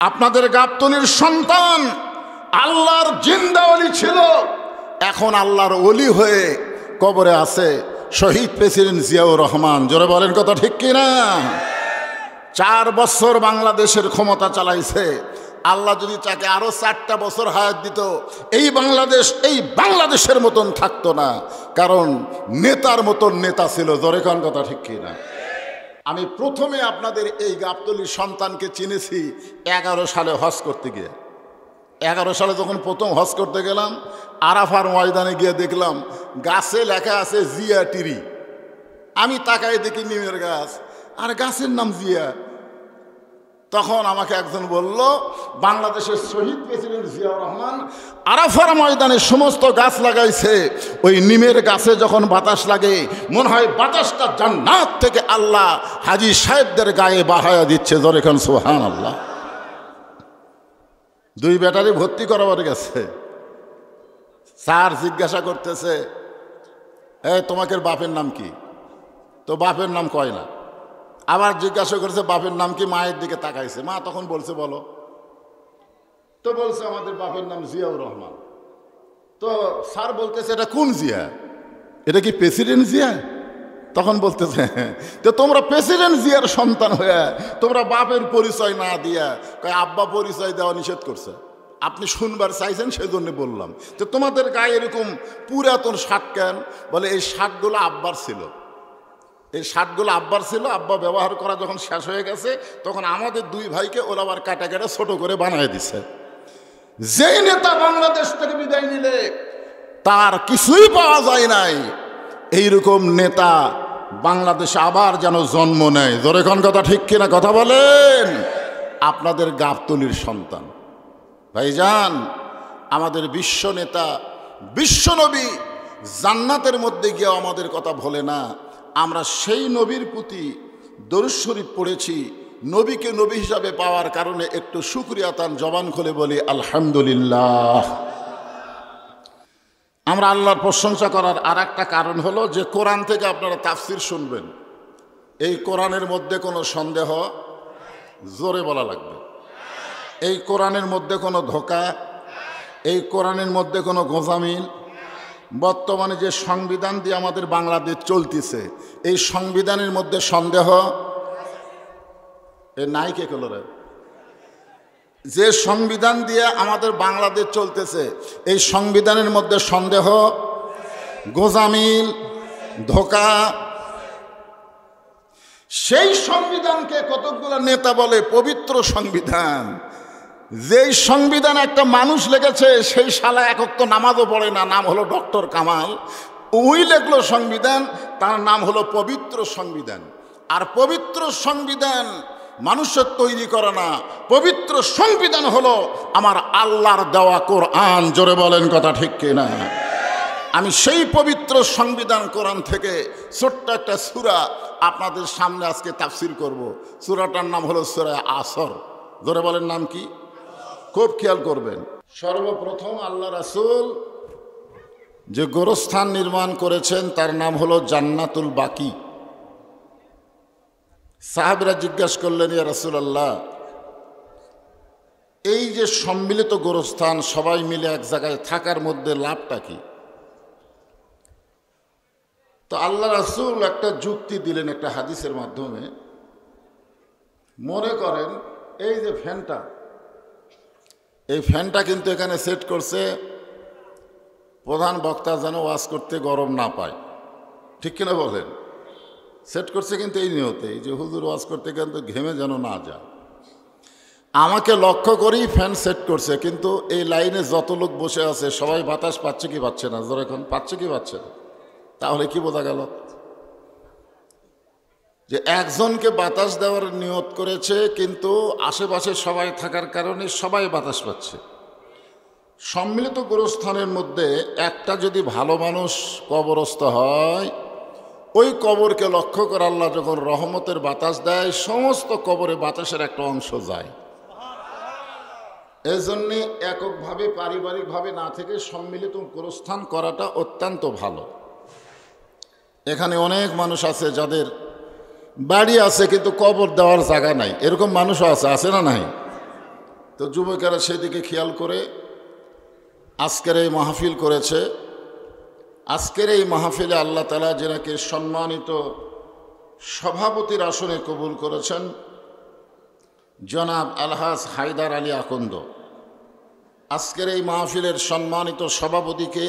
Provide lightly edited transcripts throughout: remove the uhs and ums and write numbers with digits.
আপনাদের গাবতলীর সন্তান আল্লাহর জিন্দা ওলি ছিল, এখন আল্লাহর ওলি হয়ে কবরে আছে শহীদ প্রেসিডেন্ট জিয়াউর রহমান। জোরে বলেন কথা ঠিক কিনা? 4 বছর বাংলাদেশের ক্ষমতা চালাইছে। আল্লাহ যদি তাকে আরো 4টা বছর হায়াত দিত, এই বাংলাদেশের মতন থাকতো না, কারণ নেতার মতন নেতা ছিল। জোরে কোন কথা ঠিক কিনা? আমি প্রথমে আপনাদের এই গাবতলীর সন্তানকে চিনেছি 11 সালে হজ করতে গিয়ে। 11 সালে যখন প্রথম হজ করতে গেলাম, আরাফার ময়দানে গিয়ে দেখলাম গাছে লেখা আছে জিয়া টিরি। আমি তাকাই দেখি নিমের গাছ, আর গাছের নাম জিয়া। তখন আমাকে একজন বলল, বাংলাদেশের শহীদ প্রেসিডেন্ট জিয়াউর রহমান আরাফার ময়দানে সমস্ত গাছ লাগাইছে, ওই নিমের গাছে যখন বাতাস লাগে মনে হয় বাতাসটা জান্নাত থেকে আল্লাহ হাজী সাহেবদের গায়ে বাহায়া দিচ্ছে। জোরে খান সুবহানাল্লাহ। 2 ব্যাটারি ভর্তি করাবার গেছে, স্যার জিজ্ঞাসা করতেছে, তোমাদের বাপের নাম কি? তো বাপের নাম কয় না। আবার জিজ্ঞাসা করেছে বাপের নাম কি, মায়ের দিকে তাকাইছে, মা তখন বলছে বলো। তো বলছে আমাদের বাপের নাম জিয়াউর রহমান। তো স্যার বলতেছে এটা কোন জিয়া? এটা কি প্রেসিডেন্ট জিয়া? তখন বলতেছে তো তোমরা প্রেসিডেন্ট জিয়ার সন্তান হয়ে তোমরা বাপের পরিচয় না দিয়া কয় আব্বা পরিচয় দেওয়া নিষেধ করছে। আপনি শুনবার চাইছেন সেজন্য বললাম। তো তোমাদের গায়ে এরকম পুরাতন শার্ট কেন? বলে এই শার্টগুলো আব্বার ছিল, এই শার্টগুলো আব্বার ছিল। আব্বা ব্যবহার করা যখন শেষ হয়ে গেছে তখন আমাদের 2 ভাইকে ওরা আবার কাটা কাটা ছোট করে বানিয়ে দিছে। যেই নেতা বাংলাদেশ থেকে বিদায় নিলে তার কিছুই পাওয়া যায় নাই, এইরকম নেতা বাংলাদেশে আবার যেন জন্ম নেয়। জোরে কোন কথা ঠিক কিনা? কথা বলেন। আপনাদের গাবতলীর সন্তান ভাইজান, আমাদের বিশ্ব নেতা বিশ্বনবী জান্নাতের মধ্যে গিয়ে আমাদের কথা ভোলে না। আমরা সেই নবীর প্রতি দরুদ শরীফ পড়েছি, নবীকে নবী হিসাবে পাওয়ার কারণে একটু শুকরিয়া তান জবান খুলে বলি আলহামদুলিল্লাহ। আমরা আল্লাহর প্রশংসা করার আর একটা কারণ হলো যে কোরআন থেকে আপনারা তাফসির শুনবেন। এই কোরআনের মধ্যে কোনো সন্দেহ, জোরে বলা লাগবে, এই কোরআনের মধ্যে কোনো ধোঁকা, এই কোরআনের মধ্যে কোনো গোঁজামিল। বর্তমানে যে সংবিধান দিয়ে আমাদের বাংলাদেশ চলতেছে, এই সংবিধানের মধ্যে সন্দেহ এ নাই। কে করল রে? যে সংবিধান দিয়ে আমাদের বাংলাদেশ চলতেছে, এই সংবিধানের মধ্যে সন্দেহ, গোঁজামিল, ধোঁকা। সেই সংবিধানকে কতগুলো নেতা বলে পবিত্র সংবিধান। যেই সংবিধান একটা মানুষ লিখেছে, সেই শালা একক তো নামাজও পড়ে না, নাম হলো ডক্টর কামাল। ওই লেখলো সংবিধান, তার নাম হলো পবিত্র সংবিধান। আর পবিত্র সংবিধান মানুষের তৈরি করা না, পবিত্র সংবিধান হলো আমার আল্লাহর দেওয়া কোরআন। জোরে বলেন কথা ঠিক কিনা? আমি সেই পবিত্র সংবিধান কোরআন থেকে ছোট্ট একটা সূরা আপনাদের সামনে আজকে তাফসির করব। সূরাটার নাম হলো সূরা আসর। জোরে বলেন নাম কি? খুব খেয়াল করবেন। সর্বপ্রথম আল্লাহ রাসূল যে গোরস্থান নির্মাণ করেছেন তার নাম হলো জান্নাতুল বাকি। সাহাবীরা জিজ্ঞাসা করলেন, ইয়া রাসূলুল্লাহ, এই যে সম্মিলিত গোরস্থান সবাই মিলে এক জায়গায় থাকার মধ্যে লাভটা কি? তো আল্লাহ রাসূল একটা যুক্তি দিলেন একটা হাদিসের মাধ্যমে। মনে করেন এই যে ফ্যানটা, এই ফ্যানটা কিন্তু এখানে সেট করছে প্রধান বক্তা যেন ওয়াজ করতে গরম না পায়, ঠিক কিনা বলেন? সেট করছে কিন্তু এই নিয়তেই যে হুজুর ওয়াজ করতে কিন্তু ঘেমে যেন না যায়। আমাকে লক্ষ্য করেই ফ্যান সেট করছে, কিন্তু এই লাইনে যত লোক বসে আছে সবাই বাতাস পাচ্ছে কি পাচ্ছে না? ধর এখন পাচ্ছে কি পাচ্ছে না? তাহলে কি বোঝা গেল? যে একজনকে বাতাস দেওয়ার নিয়ত করেছে, কিন্তু আশেপাশে সবাই থাকার কারণে সবাই বাতাস পাচ্ছে। সম্মিলিত গোরস্থানের মধ্যে একটা যদি ভালো মানুষ কবরস্থ হয়, ওই কবরকে লক্ষ্য করে আল্লাহ যখন রহমতের বাতাস দেয়, সমস্ত কবরে বাতাসের একটা অংশ যায়। এজন্যে এককভাবে পারিবারিকভাবে না থেকে সম্মিলিত গোরস্থান করাটা অত্যন্ত ভালো। এখানে অনেক মানুষ আছে যাদের বাড়ি আছে কিন্তু কবর দেওয়ার জায়গা নাই, এরকম মানুষও আছে, আছে না নাই? তো যুবকেরা সেদিকে খেয়াল করে আজকের এই মাহফিল করেছে। আজকের এই মাহফিলে আল্লাহ তাআলা যেনাকে সম্মানিত সভাপতির আসনে কবুল করেছেন, জনাব আলহাজ হায়দার আলী আকন্দ। আজকের এই মাহফিলের সম্মানিত সভাপতিকে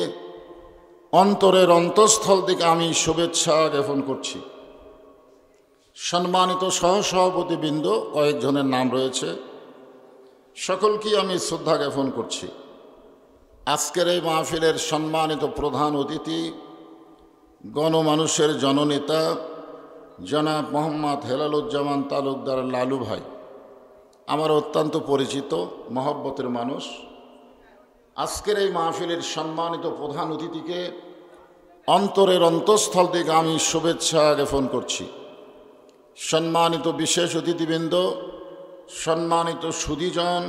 অন্তরের অন্তঃস্থল থেকে আমি শুভেচ্ছা জ্ঞাপন করছি। সম্মানিত সহসভাপতিবৃন্দ কয়েকজনের নাম রয়েছে, সকলকেই আমি শ্রদ্ধা জ্ঞাপন করছি। আজকের এই মাহফিলের সম্মানিত প্রধান অতিথি গণমানুষের জননেতা জনাব মোহাম্মদ হেলালুজ্জামান তালুকদার লালু ভাই, আমার অত্যন্ত পরিচিত মহব্বতের মানুষ। আজকের এই মাহফিলের সম্মানিত প্রধান অতিথিকে অন্তরের অন্তঃস্থল থেকে আমি শুভেচ্ছা জ্ঞাপন করছি। সম্মানিত বিশেষ অতিথিবৃন্দ, সম্মানিত সুধীজন,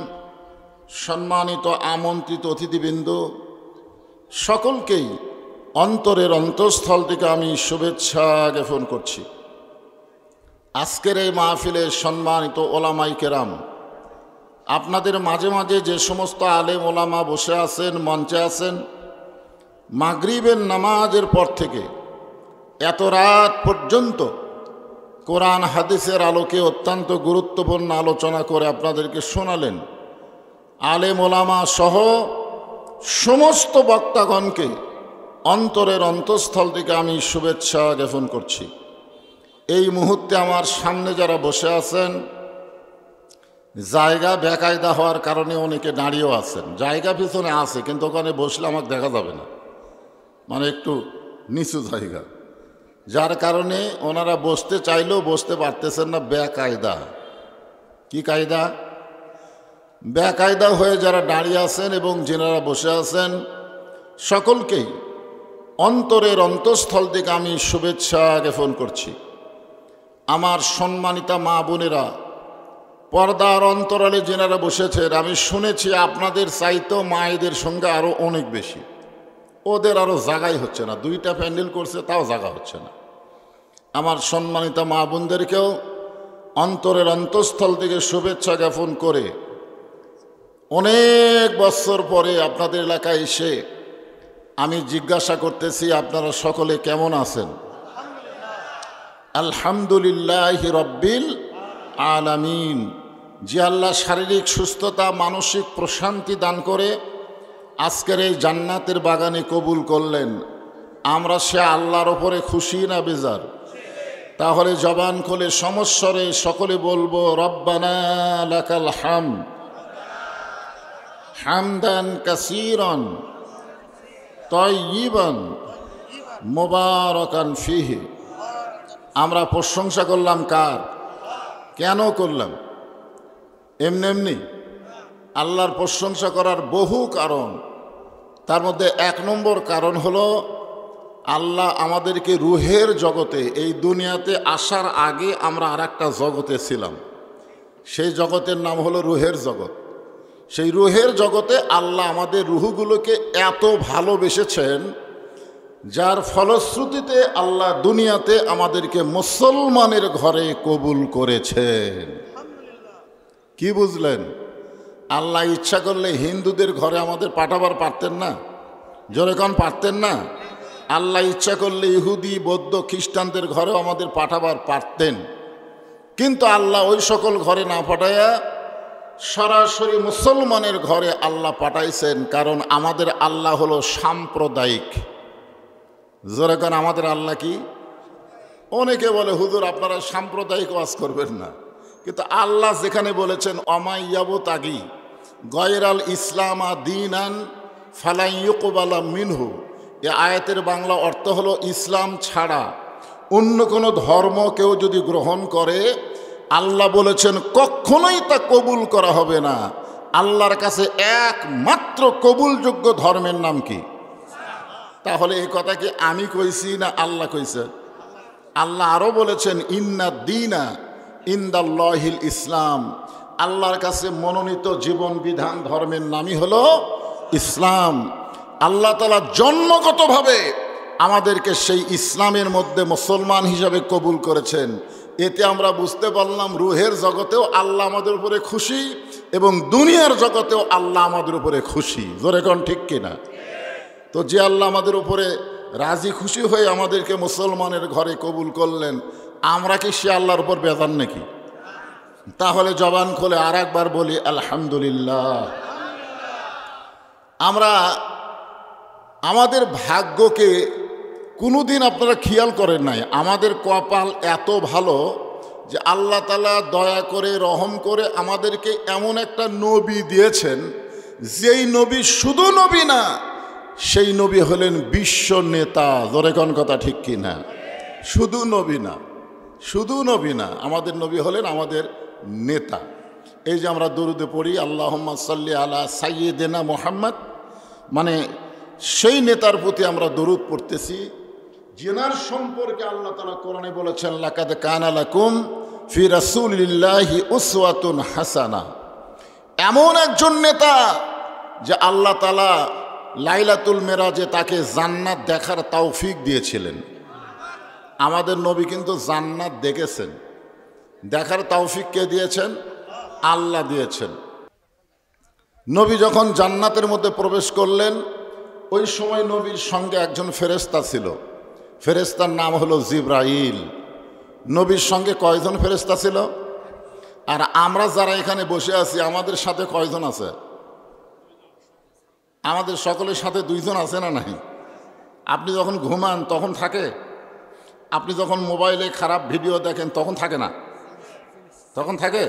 সম্মানিত আমন্ত্রিত অতিথিবৃন্দ, সকলকেই অন্তরের অন্তঃস্থল থেকে আমি শুভেচ্ছা জ্ঞাপন করছি। আজকের এই মাহফিলে সম্মানিত ওলামায়ে কেরাম, আপনাদের মাঝে মাঝে যে সমস্ত আলেম ওলামা বসে আছেন, মঞ্চে আছেন, মাগরিবের নামাজের পর থেকে এত রাত পর্যন্ত কোরআন হাদিসের আলোকে অত্যন্ত গুরুত্বপূর্ণ আলোচনা করে আপনাদেরকে শোনালেন। আলেম ওলামা সহ সমস্ত বক্তাগণকে অন্তরের অন্তঃস্থল থেকে আমি শুভেচ্ছা জ্ঞাপন করছি। এই মুহূর্তে আমার সামনে যারা বসে আছেন, জায়গা বেকায়দা হওয়ার কারণে অনেকে দাঁড়িয়েও আছেন। জায়গা পিছনে আছে, কিন্তু ওখানে বসলে আমাকে দেখা যাবে না, মানে একটু নিচু জায়গা, যার কারণে ওনারা বসতে চাইলেও বসতে পারতেছেন না। বেকায়দা। কি কায়দা? বেকায়দা হয়ে যারা দাঁড়িয়ে আছেন এবং যেনারা বসে আছেন, সকলকেই অন্তরের অন্তঃস্থল থেকে আমি শুভেচ্ছা জ্ঞাপন করছি। আমার সম্মানিতা মা বোনেরা, পর্দার অন্তরালে যেনারা বসেছেন, আমি শুনেছি আপনাদের চাইতেও মায়েদের সঙ্গে আরও অনেক বেশি। ওদের আরও জায়গাই হচ্ছে না, 2টা প্যান্ডেল করছে তাও জায়গা হচ্ছে না। আমার সম্মানিতা মা বোনদেরকেও অন্তরের অন্তঃস্থল থেকে শুভেচ্ছা জ্ঞাপন করে অনেক বছর পরে আপনাদের এলাকায় এসে আমি জিজ্ঞাসা করতেছি, আপনারা সকলে কেমন আছেন? আলহামদুলিল্লাহ রব্বিল আলামিন। যে আল্লাহ শারীরিক সুস্থতা, মানসিক প্রশান্তি দান করে আজকের এই জান্নাতের বাগানে কবুল করলেন, আমরা সে আল্লাহর ওপরে খুশি না বেজার? তাহলে জবান খুলে সমস্বরে সকলে বলবো, রব্বানা লাকাল হামদ হামদান কাসীরান তাইয়িবান মুবারাকান ফিহি। আমরা প্রশংসা করলাম কার? কেন করলাম? এমনি এমনি? আল্লাহর প্রশংসা করার বহু কারণ। তার মধ্যে 1 নম্বর কারণ হলো, আল্লাহ আমাদেরকে রুহের জগতে, এই দুনিয়াতে আসার আগে আমরা আরেকটা জগতে ছিলাম। সেই জগতের নাম হলো রুহের জগৎ। সেই রুহের জগতে আল্লাহ আমাদের রুহগুলোকে এত ভালোবেসেছেন, যার ফলশ্রুতিতে আল্লাহ দুনিয়াতে আমাদেরকে মুসলমানের ঘরে কবুল করেছেন। কি বুঝলেন? আল্লাহ ইচ্ছা করলে হিন্দুদের ঘরে আমাদের পাঠাবার পারতেন না? জোরে কোন পারতেন না? আল্লাহ ইচ্ছা করলে ইহুদি, বৌদ্ধ, খ্রিস্টানদের ঘরেও আমাদের পাঠাবার পারতেন, কিন্তু আল্লাহ ওই সকল ঘরে না পাঠাইয়া সরাসরি মুসলমানের ঘরে আল্লাহ পাঠাইছেন। কারণ আমাদের আল্লাহ হলো সাম্প্রদায়িক। জোরে কোন আমাদের আল্লাহ কি? অনেকে বলে, হুজুর আপনারা সাম্প্রদায়িক ওয়াজ করবেন না, কিন্তু আল্লাহ যেখানে বলেছেন অমাইয়াবতাগি গয়রাল ইসলামা দীনান ফালাই ইউকবালা মিনহু, এ আয়াতের বাংলা অর্থ হলো, ইসলাম ছাড়া অন্য কোনো ধর্ম কেউ যদি গ্রহণ করে, আল্লাহ বলেছেন কখনোই তা কবুল করা হবে না। আল্লাহর কাছে একমাত্র কবুলযোগ্য ধর্মের নাম কি? তাহলে এই কথা কি আমি কইছি না আল্লাহ কইছে? আল্লাহ আরও বলেছেন, ইন্না দীনা ইনদাল্লাহিল ইসলাম। আল্লাহর কাছে মনোনীত জীবন বিধান ধর্মের নামই হলো ইসলাম। আল্লাহ তাআলা জন্মগতভাবে আমাদেরকে সেই ইসলামের মধ্যে মুসলমান হিসাবে কবুল করেছেন। এতে আমরা বুঝতে পারলাম রুহের জগতেও আল্লাহ আমাদের উপরে খুশি এবং দুনিয়ার জগতেও আল্লাহ আমাদের উপরে খুশি। জোরে কোন ঠিক কিনা? তো যে আল্লাহ আমাদের উপরে রাজি খুশি হয়ে আমাদেরকে মুসলমানের ঘরে কবুল করলেন, আমরা কি সে আল্লাহর উপর বেজার নাকি? তাহলে জবান খুলে আর একবার বলি আলহামদুলিল্লাহ। আমরা আমাদের ভাগ্যকে কোনোদিন আপনারা খেয়াল করেন নাই, আমাদের কপাল এত ভালো যে আল্লাহ তাআলা দয়া করে রহম করে আমাদেরকে এমন একটা নবী দিয়েছেন, যেই নবী শুধু নবী না, সেই নবী হলেন বিশ্ব নেতা। জোরে কোন কথা ঠিক কি না? শুধু নবী না, শুধু নবী না, আমাদের নবী হলেন আমাদের নেতা। এই যে আমরা দরুদে পড়ি আল্লাহুম্মা সাল্লি আলা সাইয়্যিদিনা মুহাম্মদ, মানে সেই নেতার প্রতি আমরা দরুদ পড়তেছি, যেনার সম্পর্কে আল্লাহ তাআলা কোরআনে বলেছেন লাকাদ কানা লাকুম ফি রাসূলিল্লাহি উসওয়াতুন হাসানা। এমন একজন নেতা যে আল্লাহ তাআলা লাইলাতুল মেরাজে তাকে জান্নাত দেখার তৌফিক দিয়েছিলেন। আমাদের নবী কিন্তু জান্নাত দেখেছেন, দেখার তৌফিক কে দিয়েছেন? আল্লাহ দিয়েছেন। নবী যখন জান্নাতের মধ্যে প্রবেশ করলেন, ওই সময় নবীর সঙ্গে একজন ফেরেশতা ছিল, ফেরেশতার নাম হলো জিবরাইল। নবীর সঙ্গে কয়জন ফেরেশতা ছিল? আর আমরা যারা এখানে বসে আছি আমাদের সাথে কয়জন আছে? আমাদের সকলের সাথে দুইজন আছে না নাই? আপনি যখন ঘুমান তখন থাকে, আপনি যখন মোবাইলে খারাপ ভিডিও দেখেন তখন থাকে না? তখন থাকে?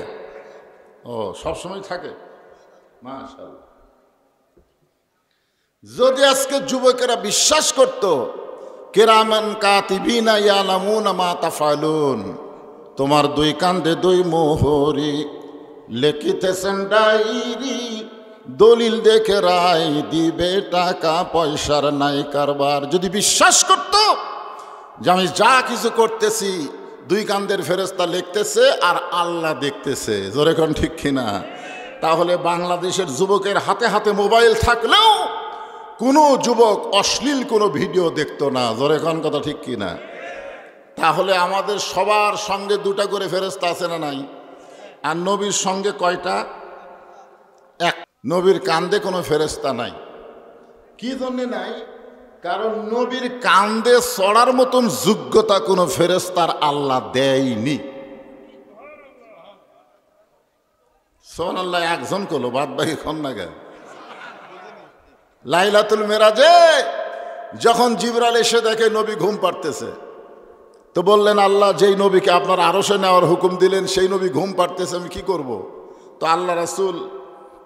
ও, সবসময় থাকে। মাশাআল্লাহ। যদি আজকে যুবকেরা বিশ্বাস করত কিরামান কাতিবিনা ইয়ালামুনা মা তাফালুন, তোমার দুই কান্দে দুই মোহরি লিখিতেছেন ডায়েরি, দলিল দেখে রায় দিবে, টাকা পয়সার নাই কারবার। যদি বিশ্বাস করত যে আমি যা কিছু করতেছি দুই কান্দের ফেরেশতা লিখতেছে আর আল্লাহ দেখতেছে, জোরে কোন ঠিক কিনা, তাহলে বাংলাদেশের যুবকের হাতে হাতে মোবাইল থাকলেও কোনো যুবক অশ্লীল কোনো ভিডিও দেখতো না। জোরে কোন কথা ঠিক কিনা? তাহলে আমাদের সবার সঙ্গে দুটা করে ফেরেশতা আছে না নাই? আর নবীর সঙ্গে কয়টা? এক। নবীর কান্দে কোনো ফেরেশতা নাই। কি জন্যে নাই? কারণ নবীর কান্দে চড়ার মতন যোগ্যতা কোনো ফেরেশতার আল্লাহ দেয়নি। সুবহানাল্লাহ। একজন করলো, বাদ বাকি খন না গেল। লাইলাতুল মেরাজে যখন জিবরাইল এসে দেখে নবী ঘুম পাড়তেছে, তো বললেন আল্লাহ যেই নবীকে আপনার আরশে নেওয়ার হুকুম দিলেন সেই নবী ঘুম পাড়তেছে, আমি কি করব? তো আল্লাহ রাসূল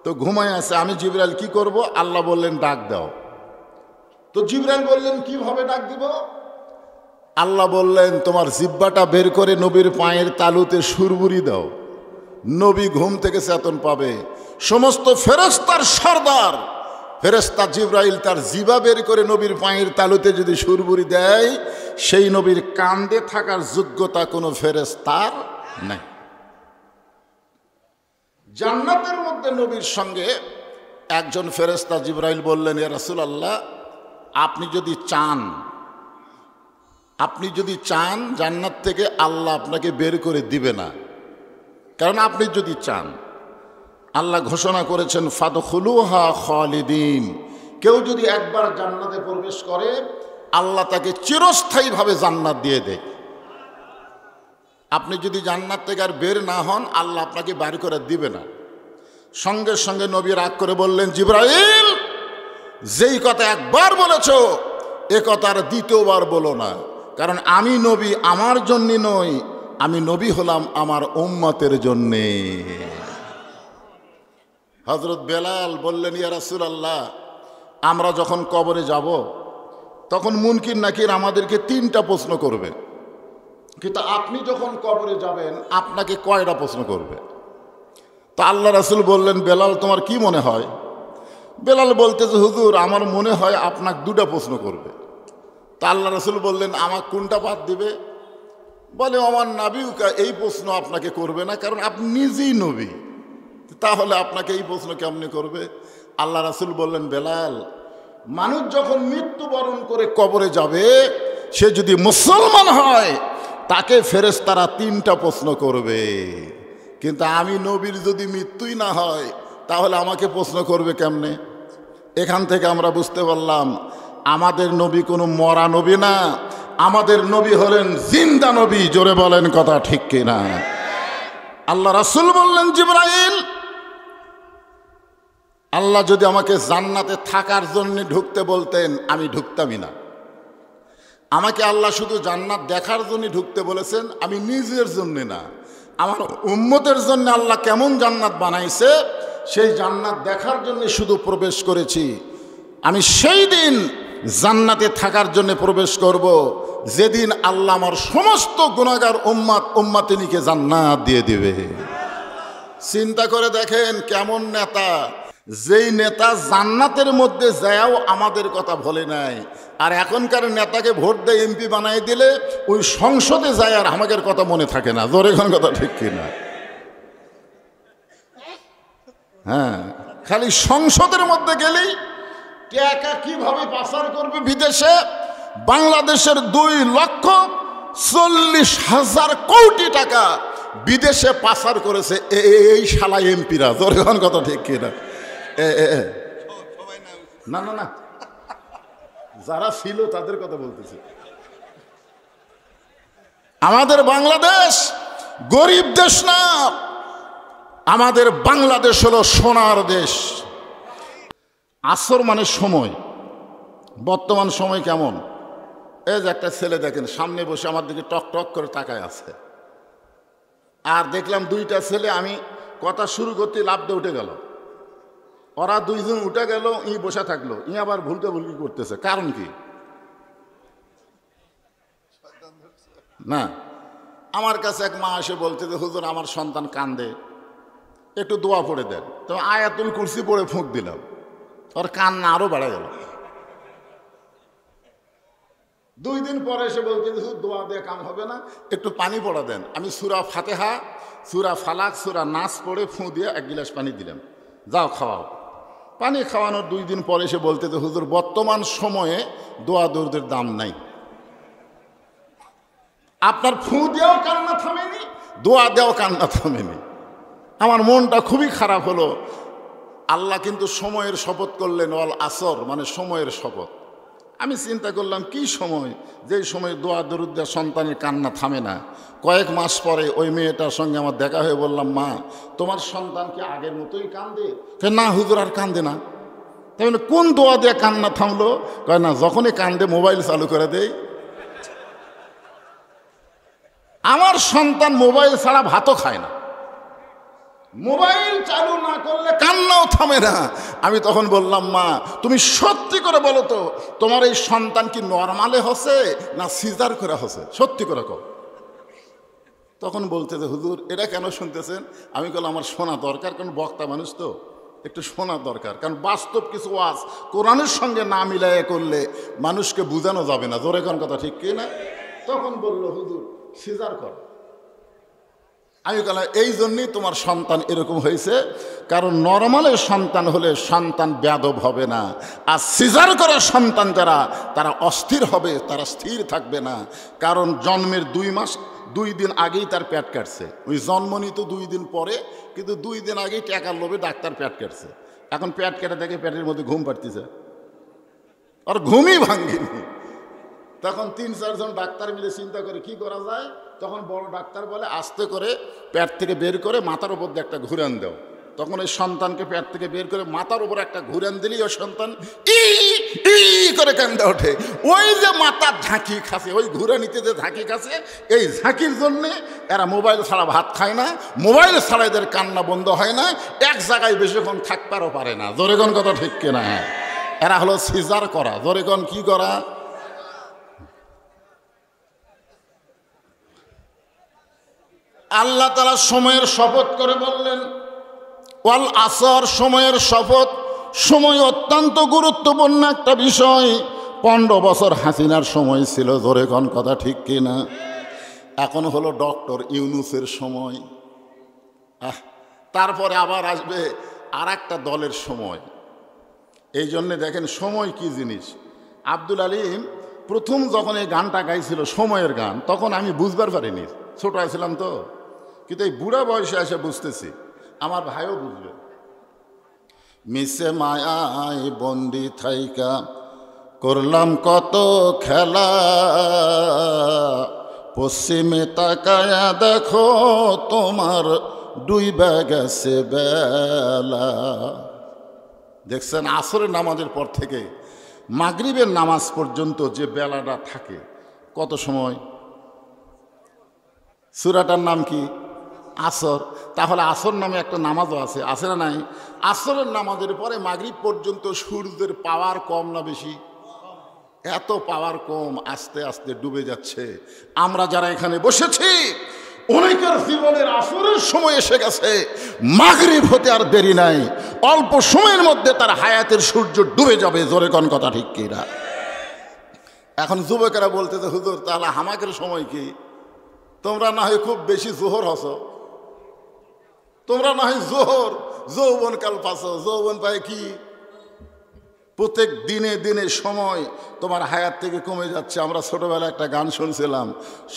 তো ঘুমায় আছে, আমি জিবরাইল কি করব? আল্লাহ বললেন ডাক দাও। তো জিবরাইল বললেন কিভাবে ডাক দিব? আল্লাহ বললেন তোমার জিহ্বাটা বের করে নবীর পায়ের তালুতে সুরবুরি দাও, নবী ঘুম থেকে চেতন পাবে। সমস্ত ফেরেশতার সর্দার ফেরেশতা জিবরাইল তার জিহ্বা বের করে নবীর পায়ের তালুতে যদি সুরবুরি দেয়, সেই নবীর কান্দে থাকার যোগ্যতা কোনো ফেরেশতার নাই। জান্নাতের মধ্যে নবীর সঙ্গে একজন ফেরেশতা জিবরাইল বললেন ইয়া রাসূলুল্লাহ, আপনি যদি চান জান্নাত থেকে আল্লাহ আপনাকে বের করে দিবে না, কারণ আপনি যদি চান, আল্লাহ ঘোষণা করেছেন ফাদখুলুহা খালিদিন, কেউ যদি একবার জান্নাতে প্রবেশ করে আল্লাহ তাকে চিরস্থায়ীভাবে জান্নাত দিয়ে দেয়। আপনি যদি জান্নাত থেকে আর বের না হন আল্লাহ আপনাকে বের করে দিবে না। সঙ্গে সঙ্গে নবী রাগ করে বললেন জিবরাইল, যেই কথা একবার বলেছ এ কথা আর দ্বিতীয়বার বলো না, কারণ আমি নবী আমার জন্য নই, আমি নবী হলাম আমার উম্মতের জন্যে। হযরত বেলাল বললেন ইয়া রাসূলুল্লাহ, আমরা যখন কবরে যাব তখন মুনকির নাকির আমাদেরকে 3টা প্রশ্ন করবে, কিন্তু আপনি যখন কবরে যাবেন আপনাকে কয়টা প্রশ্ন করবে? তো আল্লাহ রাসূল বললেন বেলাল তোমার কি মনে হয়? বেলাল বলতেছে হুজুর আমার মনে হয় আপনাকে 2টা প্রশ্ন করবে। তা আল্লাহ রাসূল বললেন আমার কোনটা বাদ দিবে? বলে আমার নবীকা এই প্রশ্ন আপনাকে করবে না, কারণ আপনি নিজেই নবী, তাহলে আপনাকে এই প্রশ্ন কেমনে করবে? আল্লাহ রাসূল বললেন বেলাল, মানুষ যখন মৃত্যুবরণ করে কবরে যাবে সে যদি মুসলমান হয় তাকে ফেরেশতারা 3টা প্রশ্ন করবে। কিন্তু আমি নবীর যদি মৃত্যুই না হয় তাহলে আমাকে প্রশ্ন করবে কেমনে? এখান থেকে আমরা বুঝতে পারলাম আমাদের নবী কোনো মরা নবী না, আমাদের নবী হলেন জিন্দা নবী। জোরে বলেন কথা ঠিক কিনা? আল্লাহ রাসূল বললেন, জিবরাইল, আল্লাহ যদি আমাকে জান্নাতে থাকার জন্য ঢুকতে বলতেন আমি ঢুকতামই না। আমাকে আল্লাহ শুধু জান্নাত দেখার জন্য ঢুকতে বলেছেন, আমি নিজের জন্য না, আমার উম্মতের জন্য আল্লাহ কেমন জান্নাত বানাইছে সেই জান্নাত দেখার জন্য শুধু প্রবেশ করেছি। আমি সেই দিন জান্নাতে থাকার জন্য প্রবেশ করব যেদিন আল্লাহ আমার সমস্ত গুনাহগার উম্মাতিনীকে জান্নাত দিয়ে দিবে। চিন্তা করে দেখেন কেমন নেতা, যেই নেতা জান্নাতের মধ্যে যাও আমাদের কথা বলে নাই, আর এখনকার নেতাকে ভোট দিয়ে এমপি বানাই দিলে ওই সংসদে যায় আর আমাদের কথা মনে থাকে না। জোরে কোন কথা ঠিক কিনা? হ্যাঁ, খালি সংসদের মধ্যে গেলেই টাকা কিভাবে পাচার করবে বিদেশে, বাংলাদেশের 2,40,000 কোটি টাকা বিদেশে পাচার করেছে এই শালা এমপিরা। জোরে কোন কথা ঠিক কিনা? না না না, যারা ছিল তাদের কথা বলতেছে। আমাদের বাংলাদেশ গরিব দেশ না, আমাদের বাংলাদেশ হলো সোনার দেশ। আসর মানে সময়। বর্তমান সময় কেমন? এই যে একটা ছেলে দেখেন সামনে বসে আমার দিকে টক টক করে তাকায় আছে, আর দেখলাম 2টা ছেলে, আমি কথা শুরু করতে লাফ দিয়ে উঠে গেল, ওরা 2জন উঠে গেল, ই বসে থাকলো, ই আবার ভুলকে ভুলকি করতেছে। কারণ কি? না, আমার কাছে এক মা এসে বলতে যে হুজুর আমার সন্তান কান্দে, একটু দোয়া পড়ে দেন। তো আয়াতুল কুরসি পড়ে ফুঁক দিলাম, ওর কান্না আরো বেড়ে গেল। 2 দিন পরে এসে বলতে যে দোয়া দিয়ে কাম হবে না, একটু পানি পড়া দেন। আমি সূরা ফাতিহা, সূরা ফালাক, সূরা নাস পড়ে ফুঁ দিয়ে 1 গিলাস পানি দিলাম, যাও খাওয়াও। পানি খাওয়ানোর 2 দিন পরে এসে বলতে যে হুজুর বর্তমান সময়ে দোয়া দরুদের দাম নাই। আপনার ফুঁ দেওয়াও কান্না থামেনি, দোয়া দেওয়াও কান্না থামেনি। আমার মনটা খুবই খারাপ হলো। আল্লাহ কিন্তু সময়ের শপথ করলেন, ওয়াল আসর মানে সময়ের শপথ। আমি চিন্তা করলাম কি সময়, যেই সময় দোয়া দরুদ দেওয়া সন্তানের কান্না থামে না। কয়েক মাস পরে ওই মেয়েটার সঙ্গে আমার দেখা হয়ে বললাম, মা তোমার সন্তান কি আগের মতোই কান্দে? না হুজুর আর কান্দে না। তাই মানে কোন দোয়া দিয়ে কান্না থামলো? কয় না, যখনই কান্দে মোবাইল চালু করে দেয়। আমার সন্তান মোবাইল ছাড়া ভাতও খায় না, মোবাইল চালু না করলে কান্নাও থামে না। আমি তখন বললাম, মা তুমি সত্যি করে বলো তো, তোমার এই সন্তান কি নর্মালে হচ্ছে না সিজার করে হচ্ছে? সত্যি করে কও। তখন বলতে যে হুজুর এটা কেন শুনতেছেন? আমি বললাম আমার শোনা দরকার, কারণ বক্তা মানুষ তো একটু শোনা দরকার, কারণ বাস্তব কিছু ওয়াজ কোরআনের সঙ্গে না মিলাই করলে মানুষকে বোঝানো যাবে না। জোরে কোন কথা ঠিক কি না? তখন বললো হুজুর সিজার কর। আমি বললাম এই জন্যই তোমার সন্তান এরকম হয়েছে, কারণ নরমালের সন্তান হলে সন্তান বেয়াদব হবে না, আর সিজার করা সন্তান যারা তারা অস্থির হবে, তারা স্থির থাকবে না। কারণ জন্মের 2 মাস 2 দিন আগেই তার পেট কাটছে। ওই জন্ম নিত 2 দিন পরে, কিন্তু 2 দিন আগেই টাকার লোভে ডাক্তার পেট কাটছে। এখন পেট কেটে দেখে পেটের মধ্যে ঘুম পাড়তেছে, আর ঘুমই ভাঙ্গিনি। তখন 3-4 জন ডাক্তার মিলে চিন্তা করে কি করা যায়। তখন বড় ডাক্তার বলে আস্তে করে পেট থেকে বের করে মাথার উপর দিয়ে একটা ঘুরান দাও। তখন ওই সন্তানকে পেট থেকে বের করে মাথার উপর একটা ঘুরান দিলেই ওই সন্তান ই ই করে কান্দা ওঠে। ওই যে মাথার ঝাঁকি খাসে, ওই ঘুরানিতে যে ঝাঁকি খাসে, এই ঝাঁকির জন্যে এরা মোবাইল ছাড়া ভাত খায় না, মোবাইল ছাড়া এদের কান্না বন্ধ হয় না, এক জায়গায় বেশিক্ষণ থাকতেও পারে না। জোরেগণ কথা ঠিক কিনা? এরা হলো সিজার করা। জোরেগণ কি করা? আল্লাহ তাআলা সময়ের শপথ করে বললেন ওয়াল আসর, সময়ের শপথ। সময় অত্যন্ত গুরুত্বপূর্ণ একটা বিষয়। 15 বছর হাসিনার সময় ছিল। ধরে কোন কথা ঠিক কিনা? এখন হলো ডক্টর ইউনূসের সময়। তারপরে আবার আসবে আর একটা দলের সময়। এই জন্যে দেখেন সময় কি জিনিস। আব্দুল আলিম প্রথম যখন এই গানটা গাইছিল সময়ের গান, তখন আমি বুঝবার পারিনি, ছোট ছিলাম তো। কিন্তু এই বুড়া বয়সে এসে বুঝতেছি, আমার ভাইও বুঝবে। মিশে মায়ায় বন্দি থাইকা করলাম কত খেলা, পশ্চিমে তাকায়া দেখো তোমার ডুইবা গেছে বেলা। দেখছেন, আসরের নামাজের পর থেকে মাগরিবের নামাজ পর্যন্ত যে বেলাটা থাকে, কত সময়? সূরাটার নাম কি? আসর। তাহলে আসর নামে একটা নামাজও আছে, আছে না নাই? আসরের নামাজের পরে মাগরিব পর্যন্ত সূর্যের পাওয়ার কম না বেশি? এত পাওয়ার কম, আস্তে আস্তে ডুবে যাচ্ছে। আমরা যারা এখানে বসেছি, অনেকের জীবনের আসরের সময় এসে গেছে, মাগরিব হতে আর দেরি নাই, অল্প সময়ের মধ্যে তার হায়াতের সূর্য ডুবে যাবে। জোরে কোন কথা ঠিক কিনা? এখন যুবকেরা বলতেছে, হুজুর তাহলে হামাকের সময় কি? তোমরা না হয় খুব বেশি জোহর হসো, তোমরা না হয় জোহর যৌবন কাল পাছো, যৌবন পায় কি? প্রত্যেক দিনে দিনে সময় তোমার হায়াত থেকে কমে যাচ্ছে। আমরা ছোটবেলায় একটা গান শুনছিলাম,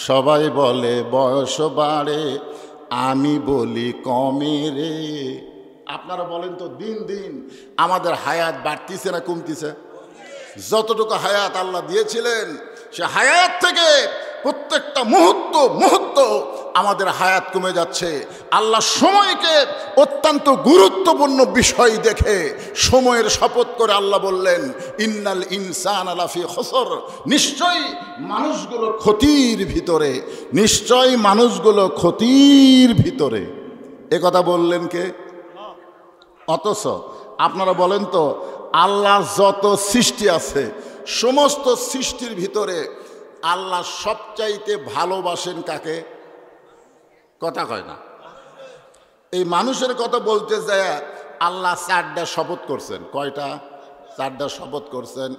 সবাই বলে বয়স বাড়ে, আমি বলি কমে রে। আপনারা বলেন তো, দিন দিন আমাদের হায়াত বাড়তিছে না কমতিছে? যতটুকু হায়াত আল্লাহ দিয়েছিলেন, সে হায়াত থেকে প্রত্যেকটা মুহূর্ত আমাদের হায়াত কমে যাচ্ছে। আল্লাহ সময়কে অত্যন্ত গুরুত্বপূর্ণ বিষয় দেখে সময়ের শপথ করে আল্লাহ বললেন, ইন্নাল ইনসানা লাফি খুসর, নিশ্চয়ই মানুষগুলো ক্ষতির ভিতরে, নিশ্চয়ই মানুষগুলো ক্ষতির ভিতরে। এ কথা বললেন কে? অথচ আপনারা বলেন তো, আল্লাহ যত সৃষ্টি আছে, সমস্ত সৃষ্টির ভিতরে আল্লাহ সবচাইতে ভালোবাসেন কাকে? কথা কয় না। এই মানুষের কথা বলতে যায় আল্লাহ 4টা শপথ করছেন। কয়টা? 4টা শপথ করছেন।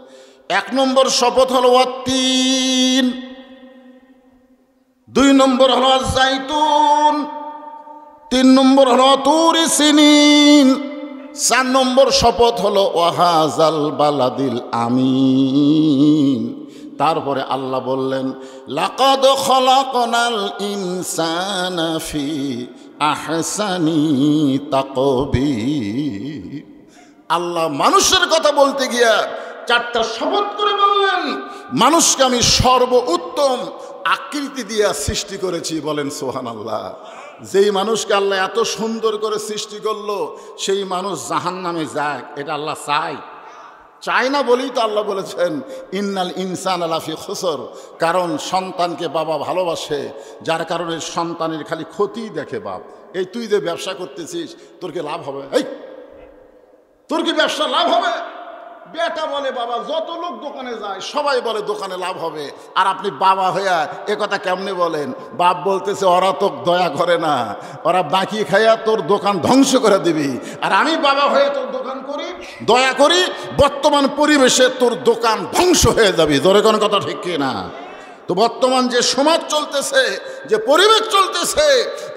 1 নম্বর শপথ হলো ওয়াত্তিন, 2 নম্বর হলো জাইতুন, 3 নম্বর হলো তুরি সিনিন, 4 নম্বর শপথ হলো ওয়াহাজাল বালাদিল আমিন। তারপরে আল্লাহ বললেন, লাকাদ খলাকনাল ইনসানা ফি আহসানি তাকবীর। আল্লাহ মানুষের কথা বলতে গিয়া 4টা শপথ করে বললেন, মানুষকে আমি সর্বোত্তম আকৃতি দিয়ে সৃষ্টি করেছি। বলেন সুবহানাল্লাহ। যেই মানুষকে আল্লাহ এত সুন্দর করে সৃষ্টি করলো, সেই মানুষ জাহান্নামে যাক, এটা আল্লাহ চায় না বলেই তো আল্লাহ বলেছেন, ইন্নাল ইনসানা লাফি খুসর। কারণ সন্তানকে বাবা ভালোবাসে, যার কারণে সন্তানের খালি ক্ষতি দেখে বাপ। এই তুই যে ব্যবসা করতেছিস, তোর কি লাভ হবে? এই তোর কি ব্যবসা লাভ হবে? বেটা বলে, বাবা যত লোক দোকানে যায় সবাই বলে দোকানে লাভ হবে, আর আপনি বাবা হইয়া এ কথা কেমনে বলেন? বাপ বলতেছে, ওরা তো দয়া করে না, ওরা বাকি খাইয়া তোর দোকান ধ্বংস করে দিবি। আর আমি বাবা হয়ে তোর দোকান করি, দয়া করি, বর্তমান পরিবেশে তোর দোকান ধ্বংস হয়ে যাবি। জোরে কোন কথা ঠিক কি না? তো বর্তমান যে সমাজ চলতেছে, যে পরিবেশ চলতেছে,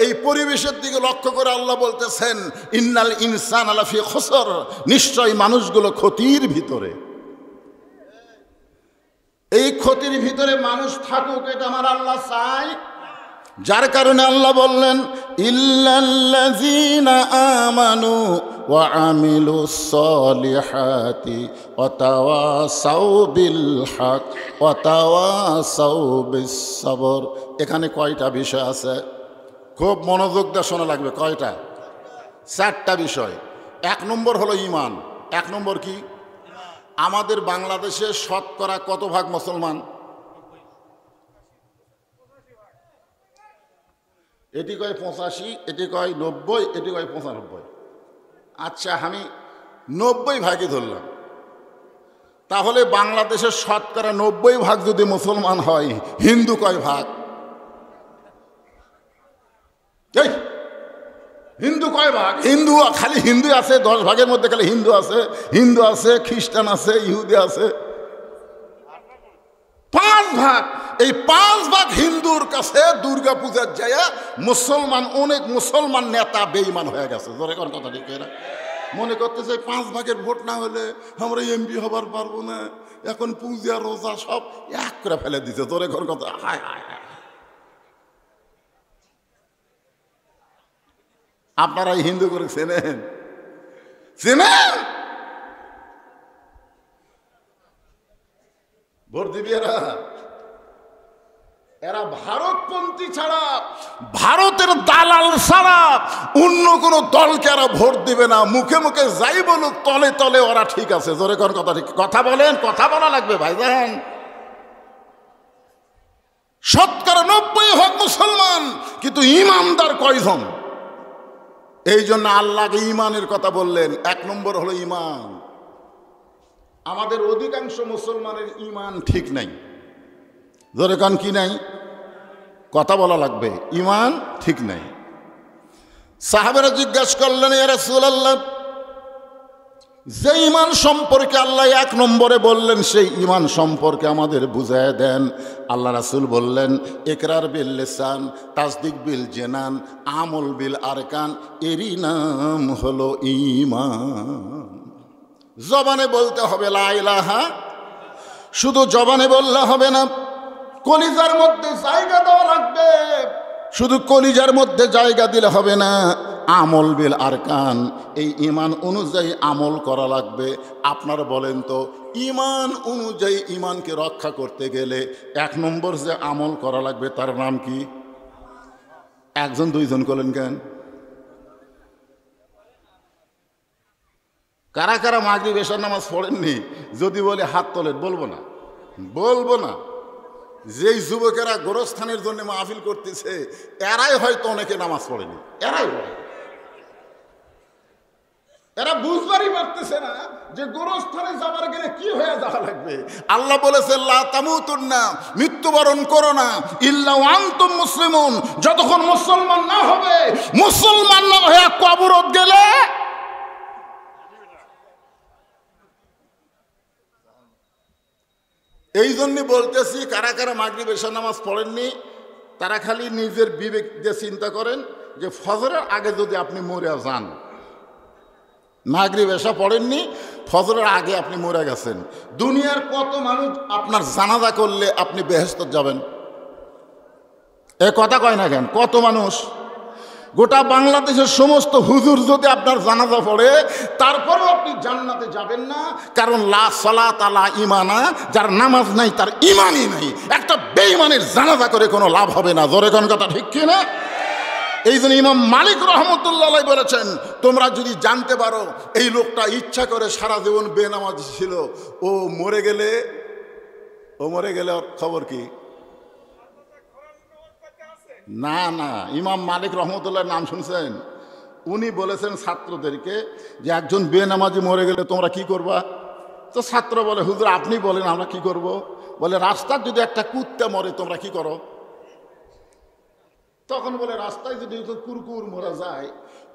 এই পরিবেশের দিকে লক্ষ্য করে আল্লাহ বলতেছেন, ইন্নাল ইনসানা লাফি খুসর, নিশ্চয়ই মানুষগুলো ক্ষতির ভিতরে। এই ক্ষতির ভিতরে মানুষ থাকুক, এটা আমার আল্লাহ চাই। যার কারণে আল্লাহ বললেন, ইল্লাল্লাযীনা আমানু ওয়া আমিলুস সলিহাতি ওয়া তাওয়াসাউ বিল হক ওয়া তাওয়াসাউ বিস সবর। এখানে কয়টা বিষয় আছে? খুব মনোযোগ দিয়ে শোনা লাগবে। কয়টা? 4টা বিষয়। 1 নম্বর হলো ঈমান। 1 নম্বর কি? আমাদের বাংলাদেশে শতকরা কত ভাগ মুসলমান? এটি কয় 85, এটি কয় 90, এটি কয় 95। আচ্ছা, আমি 90 ভাগই ধরলাম। তাহলে বাংলাদেশের শতকরা 90 ভাগ যদি মুসলমান হয়, হিন্দু কয় ভাগ? এই হিন্দু কয় ভাগ? হিন্দু খালি হিন্দু আছে, 10 ভাগের মধ্যে খালি হিন্দু আছে, খ্রিস্টান আছে, ইহুদি আছে। 5 ভাগ। এই 5 ভাগ হিন্দুর কাছে দুর্গা পূজার যায় মুসলমান, অনেক মুসলমান নেতা বেঈমান হয়ে গেছে। জোরে কোন কথা ঠিক না? মনে করতেছে 5 ভাগের ভোট না হলে আমরা এমপি হবার পারবো না, এখন পূজা রোজা সব এক করে ফেলে দিচ্ছে। তোর এখন কথা হায় হায় হায়। আপনারা হিন্দু করে চেনেন? চেনেন? ভোট দিবি এরা? এরা ভারতপন্থী ছাড়া, ভারতের দালাল ছাড়া অন্য কোন দলকে এরা ভোট দিবে না। মুখে মুখে যাই বলুক, তলে তলে ওরা ঠিক আছে। জোরে কোন কথা ঠিক, কথা বলেন, কথা বলা লাগবে ভাইজান। 90% মুসলমান, কিন্তু ইমানদার কয়জন? এই জন্য আল্লাহকে ইমানের কথা বললেন। 1 নম্বর হলো ইমান। আমাদের অধিকাংশ মুসলমানের ইমান ঠিক নাই। জোরে কান কি নাই? কথা বলা লাগবে। ইমান ঠিক নাই। সাহাবেরা জিজ্ঞাসা করলেন, ইয়া রাসূলুল্লাহ, যে ইমান সম্পর্কে আল্লাহ 1 নম্বরে বললেন সেই ইমান সম্পর্কে আমাদের বুঝায় দেন। আল্লাহ রাসূল বললেন, ইকরার বিল লিসান, তাসদিক বিল জানান, আমল বিল আরকান, এরই নাম হলো ঈমান। জবানে বলতে হবে লা ইলাহা, শুধু জবানে বললে হবে না, কলিজার মধ্যে জায়গা দেওয়া লাগবে। শুধু কলিজার মধ্যে জায়গা দিলে হবে না, আমল বিল আরকান, এই ঈমান অনুযায়ী আমল করা লাগবে। আপনারা বলেন তো, ঈমান অনুযায়ী ঈমানকে রক্ষা করতে গেলে 1 নম্বর যে আমল করা লাগবে তার নাম কি? 1 2 করলেন কেন? কারা কারা মাগরিব এশার নামাজ পড়েননি? যদি বলে হাত তোলেন। বলবো না, বলবো না। যেই যুবকেরা গোরস্থানের জন্য মাহফিল করতেছে, এরাই হয়তো অনেকে নামাজ পড়েনি। এরা বুঝবারই পারতেছে না যে গোরস্থানে যাবার গেলে কি হয়ে যাওয়া লাগবে। আল্লাহ বলেছে, লা তামুতুন্না, মৃত্যুবরণ করো না, ইল্লা ওয়া আনতুম মুসলিমুন, যতক্ষণ মুসলমান না হবে। মুসলমান না হয়ে কবরত গেলে এই জন্য বলতেছি, কারা কারা মাগরিব এশা নামাজ পড়েননি তারা খালি নিজের বিবেক দিয়ে চিন্তা করেন যে ফজরের আগে যদি আপনি মরে যান, মাগরিব এশা পড়েননি, ফজরের আগে আপনি মরে গেছেন, দুনিয়ার কত মানুষ আপনার জানাজা করলে আপনি বেহেশত যাবেন? এ কথা কয় না কেন? কত মানুষ? গোটা বাংলাদেশের সমস্ত হুজুর যদি আপনার জানাজা পড়ে, তারপরেও আপনি জান্নাতে যাবেন না। কারণ লা সালাত আলা ঈমানা, যার নামাজ নাই তার ঈমানই নাই। একটা বেঈমানের জানাজা করে কোনো লাভ হবে না। জোরে কোন কথা ঠিক কি না? এই জন্য ইমাম মালিক রহমতুল্লাহ আলাইহি বলেছেন, তোমরা যদি জানতে পারো এই লোকটা ইচ্ছা করে সারা জীবন বেনামাজি ছিল, ও মরে গেলে ওর খবর কি? না না, ইমাম মালিক রহমতুল্লাহর নাম শুনছেন? উনি বলেছেন ছাত্রদেরকে যে একজন বেনামাজি মরে গেলে তোমরা কি করবা? তো ছাত্র বলে, হুজুর আপনি বলেন আমরা কি করব? বলে, রাস্তার যদি একটা কুত্তা মরে তোমরা কি করো? তখন বলে, রাস্তায় যদি কুকুর মরা যায়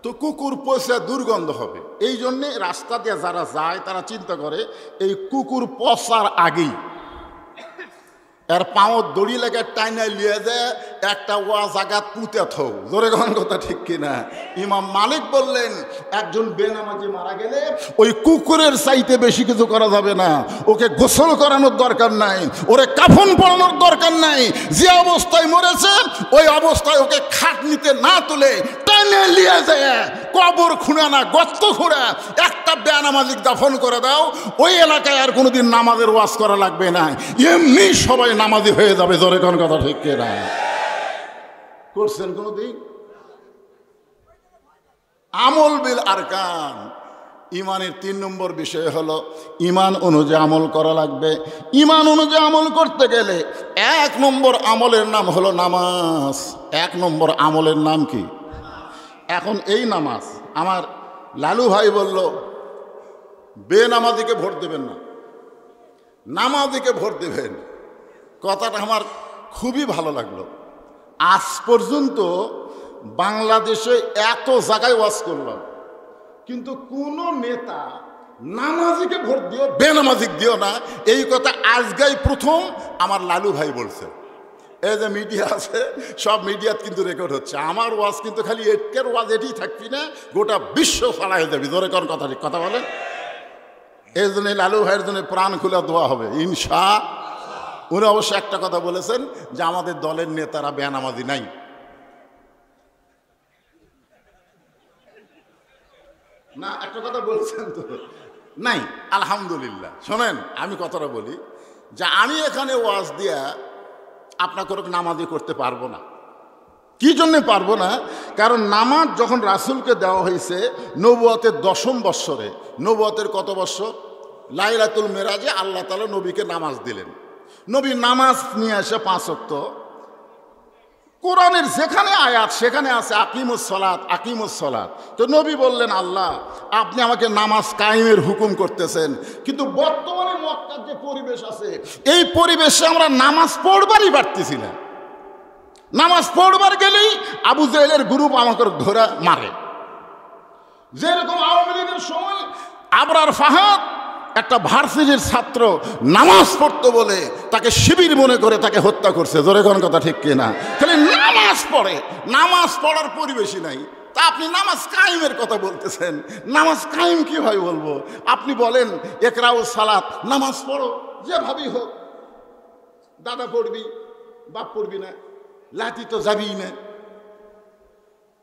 তো কুকুর পচে দুর্গন্ধ হবে। এই জন্যে রাস্তা দিয়ে যারা যায় তারা চিন্তা করে এই কুকুর পচার আগেই এর পাঁও দড়ি লেগে টাইনা লিয়ে যায় একটা ওয়া জাগাত পুঁতে থৌ। জোরে কোন কথা ঠিক কিনা? ইমাম মালিক বললেন, একজন বেনামাজি মারা গেলে ওই কুকুরের চাইতে বেশি কিছু করা যাবে না। ওকে গোসল করানোর দরকার নাই, ওরে কাফন পরানোর দরকার নাই। যে অবস্থায় মরেছে ওই অবস্থায় ওকে খাটনিতে না তুলে টাইনা লিয়ে যায় কবর খুঁড়া না গর্ত খুঁড়া একটা বেনামাজিক দাফন করে দাও, ওই এলাকায় আর কোনোদিন নামাজের ওয়াজ করা লাগবে না। এমনি সবাই নামাজি হয়ে যাবে। জোরে কোন কথা ঠিক কিনা? করছেন কোনদিন? আমল বিল আরকান, ইমানের 3 নম্বর বিষয় হলো ইমান অনুযায়ী আমল করা লাগবে। ইমান অনুযায়ী আমল করতে গেলে 1 নম্বর আমলের নাম হলো নামাজ। 1 নম্বর আমলের নাম কি? এখন এই নামাজ, আমার লালু ভাই বলল বেনামাজিকে ভোট দেবেন না, নামাজিকে ভোট দেবেন। কথাটা আমার খুবই ভালো লাগলো। আজ পর্যন্ত বাংলাদেশে এত জায়গায় ওয়াজ করলাম, কিন্তু কোন নেতা নামাজিকে ভোট দিও বেনামাজিক দিও না এই কথা আজকেই প্রথম আমার লালু ভাই বলছে। এই যে মিডিয়া আছে, সব মিডিয়াত কিন্তু রেকর্ড হচ্ছে। আমার ওয়াজ কিন্তু খালি একের ওয়াজ এটি থাকবি না, গোটা বিশ্ব ছাড়াই যাবি। জোরে কোন কথা, ঠিক কথা বলেন। এই জন্য লালু ভাইয়ের জন্য প্রাণ খুলে দোয়া হবে ইনশা। উনি অবশ্য একটা কথা বলেছেন যে আমাদের দলের নেতারা বেনামাজি নাই। না, একটা কথা বলছেন তো নাই, আলহামদুলিল্লাহ। শোনেন, আমি কথাটা বলি যে আমি এখানে ওয়াজ দিয়া আপনাকে নামাজি করতে পারবো না। কি জন্যে পারবো না? কারণ নামাজ যখন রাসূলকে দেওয়া হয়েছে নবুয়তের 10ম বৎসরে, নবুয়তের কত বৎসর? লাইলাতুল মেরাজে আল্লাহ তাআলা নবীকে নামাজ দিলেন। নবী নামাজ নিয়ে আসে 5 ওয়াক্ত। কোরআনের যেখানে আয়াত সেখানে আছে আকিমুস সালাত, আকিমুস সালাত। তো নবী বললেন, আল্লাহ আপনি আমাকে নামাজ কায়েমের হুকুম করতেছেন, কিন্তু বর্তমানে মক্কার যে পরিবেশ আছে এই পরিবেশে আমরা নামাজ পড়বারই পারতেছি না। নামাজ পড়বার গেলেই আবু জাহেলের গ্রুপ আমাকে ধরে মারে। যেরকম আওয়ামী লীগের সময় আবরার ফাহাদ একটা ভার্সিটির ছাত্র নামাজ পড়তো বলে তাকে শিবির মনে করে তাকে হত্যা করছে। জোরে কোন কথা, ঠিক কিনা? খালি নামাজ পড়ে, নামাজ পড়ার পরিবেশই নাই। তা আপনি নামাজ কায়েমের কথা বলতেছেন, নামাজ কায়েম কিভাবে বলবো? আপনি বলেন একরাউ সালাত, নামাজ পড়ো যেভাবেই হোক। দাদা পড়বি, বাপ পড়বি না, লাঠি তো যাবি না।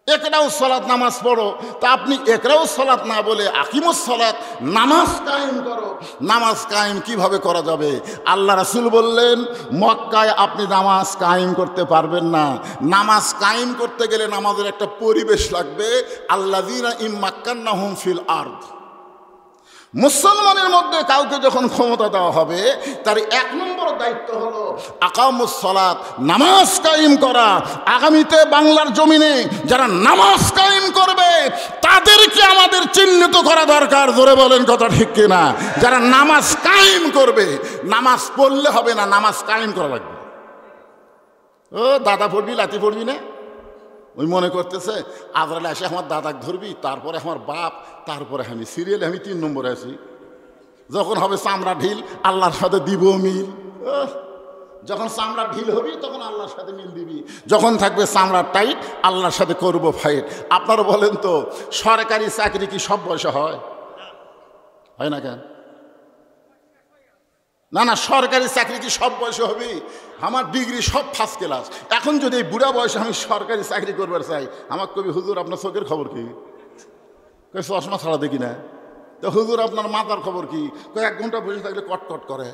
একরাউ সালাত, নামাজ পড়ো। তা আপনি একরাউ সালাত না বলে আকিমুস সালাত, নামাজ কায়েম করো। নামাজ কায়েম কিভাবে করা যাবে? আল্লাহ রাসূল বললেন মক্কায় আপনি নামাজ কায়েম করতে পারবেন না। নামাজ কায়েম করতে গেলে নামাজের একটা পরিবেশ লাগবে। আল্লাযীনা ইম্মাক্কান্নাহুম ফিল আরদ, মুসলমানের মধ্যে কাউকে যখন ক্ষমতা দেওয়া হবে তার 1 নম্বর দায়িত্ব হলো আকামুস সালাত, নামাজ কায়েম করা। আগামীতে বাংলার জমিনে যারা নামাজ কায়েম করবে তাদেরকে আমাদের চিহ্নিত করা দরকার। জোরে বলেন কথা, ঠিক কিনা? যারা নামাজ কায়েম করবে, নামাজ পড়লে হবে না, নামাজ কায়েম করা লাগবে। ও দাদা পড়বি, লাঠি পড়বি না, ওই মনে করতেছে আজরাইল এসে আমার দাদাকে ধরবি, তারপরে আমার বাপ, তারপরে আমি সিরিয়ালে আমি 3 নম্বরে আছি। যখন হবে চামড়া ঢিল, আল্লাহর সাথে দিব মিল। যখন চামড়া ঢিল হবি তখন আল্লাহর সাথে মিল দিবি, যখন থাকবে চামড়া টাইট আল্লাহর সাথে করবো ফাইট। আপনারা বলেন তো সরকারি চাকরি কি সব বয়সে হয়? হয় না কেন? না না, সরকারি চাকরি কি সব বয়সে হবে? আমার ডিগ্রি সব ফার্স্ট ক্লাস। এখন যদি এই বুড়া বয়সে আমি সরকারি চাকরি করবার চাই, আমার কবি হুজুর আপনার চোখের খবর কি? চশমা ছাড়া দেখি না। তো হুজুর আপনার মাথার খবর কি? 1 ঘন্টা বসে থাকলে কটকট করে।